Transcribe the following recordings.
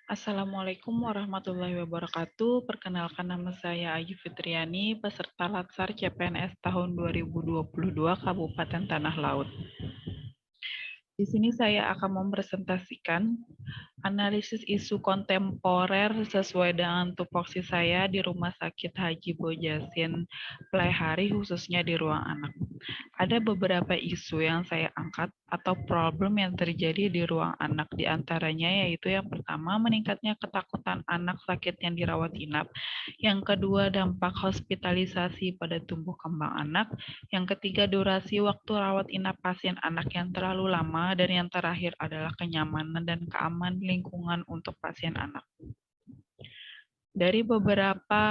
Assalamualaikum warahmatullahi wabarakatuh. Perkenalkan nama saya Ayu Fitriani, peserta Latsar CPNS tahun 2022 Kabupaten Tanah Laut. Di sini saya akan mempresentasikan analisis isu kontemporer sesuai dengan tupoksi saya di Rumah Sakit Haji Bojasin Pelaihari, khususnya di ruang anak. Ada beberapa isu yang saya angkat atau problem yang terjadi di ruang anak, di antaranya yaitu yang pertama, meningkatnya ketakutan anak sakit yang dirawat inap. Yang kedua, dampak hospitalisasi pada tumbuh kembang anak. Yang ketiga, durasi waktu rawat inap pasien anak yang terlalu lama. Dan yang terakhir adalah kenyamanan dan keamanan lingkungan untuk pasien anak. Dari beberapa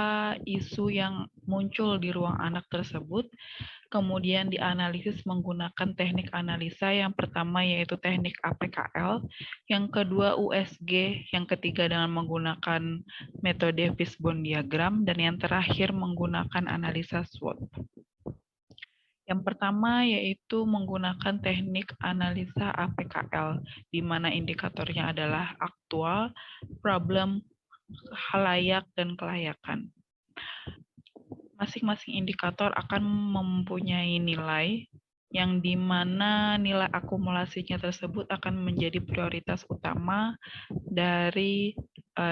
isu yang muncul di ruang anak tersebut, kemudian dianalisis menggunakan teknik analisa. Yang pertama yaitu teknik APKL, yang kedua USG, yang ketiga dengan menggunakan metode fishbone diagram, dan yang terakhir menggunakan analisa SWOT. Yang pertama yaitu menggunakan teknik analisa APKL, di mana indikatornya adalah aktual, problem, layak, dan kelayakan. Masing-masing indikator akan mempunyai nilai yang dimana nilai akumulasinya tersebut akan menjadi prioritas utama dari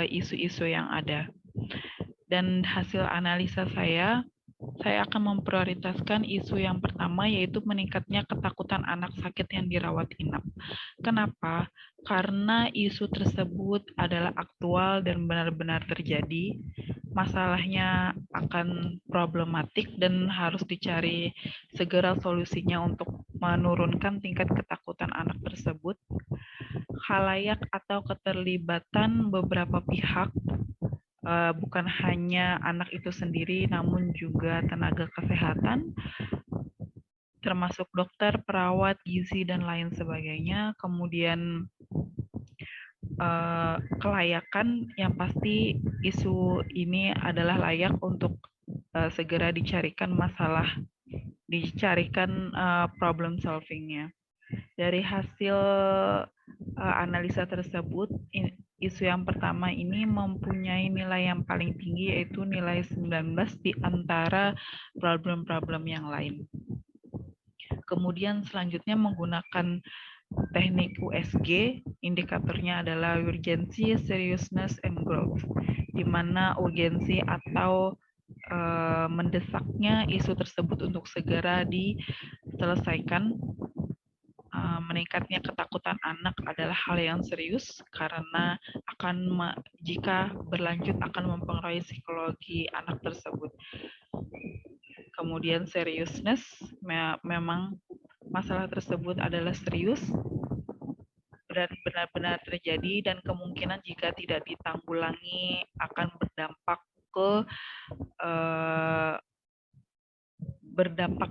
isu-isu yang ada. Dan hasil analisa saya akan memprioritaskan isu yang pertama, yaitu meningkatnya ketakutan anak sakit yang dirawat inap. Kenapa? Karena isu tersebut adalah aktual dan benar-benar terjadi. Masalahnya akan problematik dan harus dicari segera solusinya untuk menurunkan tingkat ketakutan anak tersebut. Khalayak atau keterlibatan beberapa pihak, bukan hanya anak itu sendiri, namun juga tenaga kesehatan, termasuk dokter, perawat, gizi, dan lain sebagainya. Kemudian kelayakan, yang pasti isu ini adalah layak untuk segera dicarikan problem solvingnya. Dari hasil analisa tersebut, isu yang pertama ini mempunyai nilai yang paling tinggi, yaitu nilai 19 di antara problem-problem yang lain. Kemudian selanjutnya menggunakan teknik USG, indikatornya adalah urgency, seriousness, and growth, di mana urgensi atau mendesaknya isu tersebut untuk segera diselesaikan. Meningkatnya ketakutan anak adalah hal yang serius karena jika berlanjut akan mempengaruhi psikologi anak tersebut. Kemudian seriousness, memang masalah tersebut adalah serius dan benar-benar terjadi, dan kemungkinan jika tidak ditanggulangi akan berdampak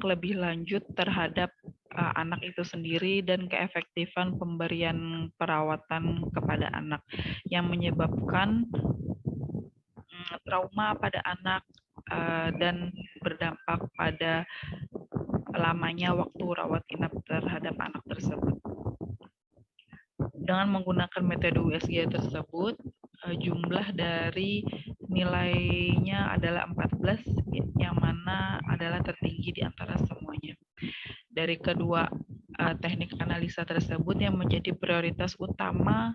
lebih lanjut terhadap anak itu sendiri dan keefektifan pemberian perawatan kepada anak, yang menyebabkan trauma pada anak dan berdampak pada lamanya waktu rawat inap terhadap anak tersebut. Dengan menggunakan metode USG tersebut, jumlah dari nilainya adalah 14, yang mana adalah tertinggi di antara semuanya. Dari kedua teknik analisa tersebut, yang menjadi prioritas utama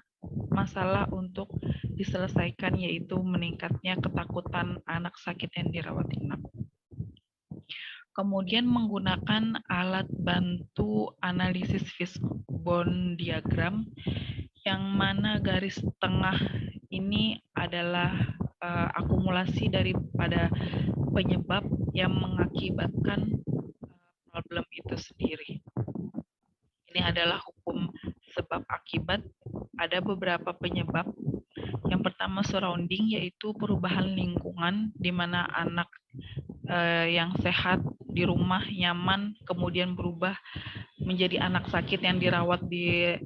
masalah untuk diselesaikan yaitu meningkatnya ketakutan anak sakit yang dirawat inap. Kemudian menggunakan alat bantu analisis fishbone diagram, yang mana garis tengah ini adalah akumulasi daripada penyebab yang mengakibatkan problem itu sendiri. Ini adalah hukum sebab akibat. Ada beberapa penyebab. Yang pertama surrounding, yaitu perubahan lingkungan di mana anak yang sehat di rumah nyaman kemudian berubah menjadi anak sakit yang dirawat di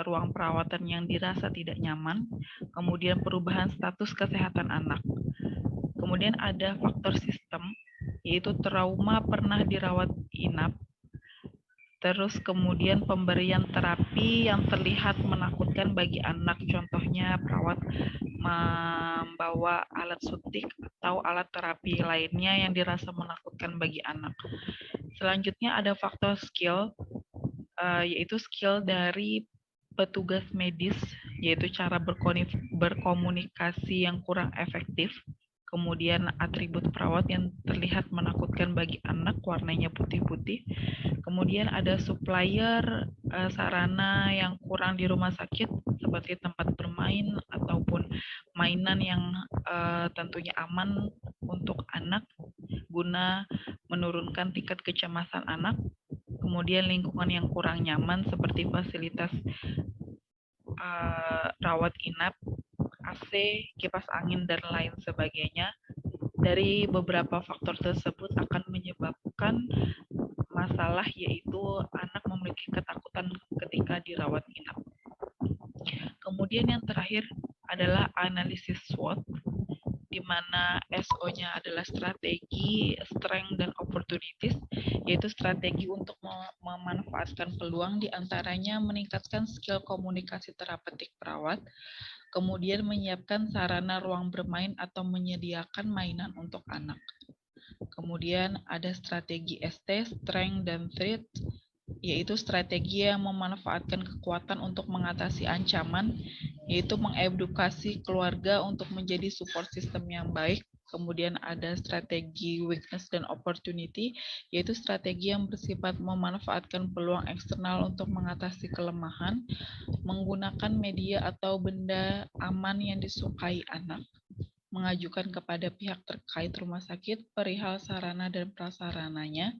ruang perawatan yang dirasa tidak nyaman. Kemudian perubahan status kesehatan anak. Kemudian ada faktor sistem, yaitu trauma pernah dirawat inap, Terus kemudian pemberian terapi yang terlihat menakutkan bagi anak, contohnya perawat membawa alat suntik atau alat terapi lainnya yang dirasa menakutkan bagi anak. Selanjutnya ada faktor skill, yaitu skill dari petugas medis, yaitu cara berkomunikasi yang kurang efektif. Kemudian atribut perawat yang terlihat menakutkan bagi anak, warnanya putih-putih. Kemudian ada supplier sarana yang kurang di rumah sakit, seperti tempat bermain ataupun mainan yang tentunya aman untuk anak guna menurunkan tingkat kecemasan anak. Kemudian lingkungan yang kurang nyaman seperti fasilitas rawat inap, AC, kipas angin, dan lain sebagainya. Dari beberapa faktor tersebut akan menyebabkan masalah, yaitu anak memiliki ketakutan ketika dirawat inap. Kemudian yang terakhir adalah analisis SWOT, di mana SO-nya adalah strategi, strength, dan opportunities, yaitu strategi untuk memanfaatkan peluang, diantaranya meningkatkan skill komunikasi terapeutik perawat, kemudian menyiapkan sarana ruang bermain atau menyediakan mainan untuk anak. Kemudian ada strategi ST, strength, dan threat, yaitu strategi yang memanfaatkan kekuatan untuk mengatasi ancaman, yaitu mengedukasi keluarga untuk menjadi support system yang baik. Kemudian ada strategi weakness dan opportunity, yaitu strategi yang bersifat memanfaatkan peluang eksternal untuk mengatasi kelemahan, menggunakan media atau benda aman yang disukai anak, mengajukan kepada pihak terkait rumah sakit perihal sarana dan prasarananya.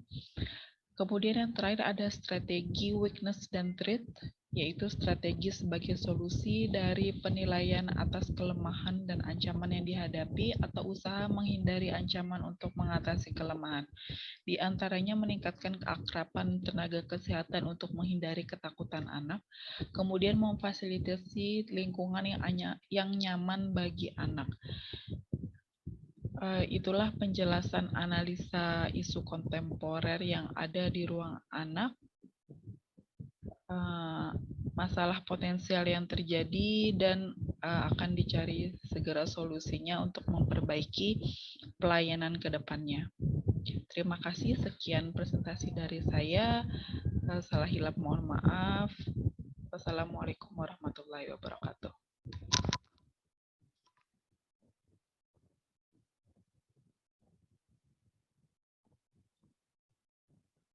Kemudian yang terakhir ada strategi weakness dan threat, yaitu strategi sebagai solusi dari penilaian atas kelemahan dan ancaman yang dihadapi atau usaha menghindari ancaman untuk mengatasi kelemahan. Di antaranya meningkatkan keakraban tenaga kesehatan untuk menghindari ketakutan anak, kemudian memfasilitasi lingkungan yang nyaman bagi anak. Itulah penjelasan analisa isu kontemporer yang ada di ruang anak, masalah potensial yang terjadi, dan akan dicari segera solusinya untuk memperbaiki pelayanan ke depannya. Terima kasih, sekian presentasi dari saya. Salah hilap mohon maaf. Wassalamualaikum warahmatullahi wabarakatuh.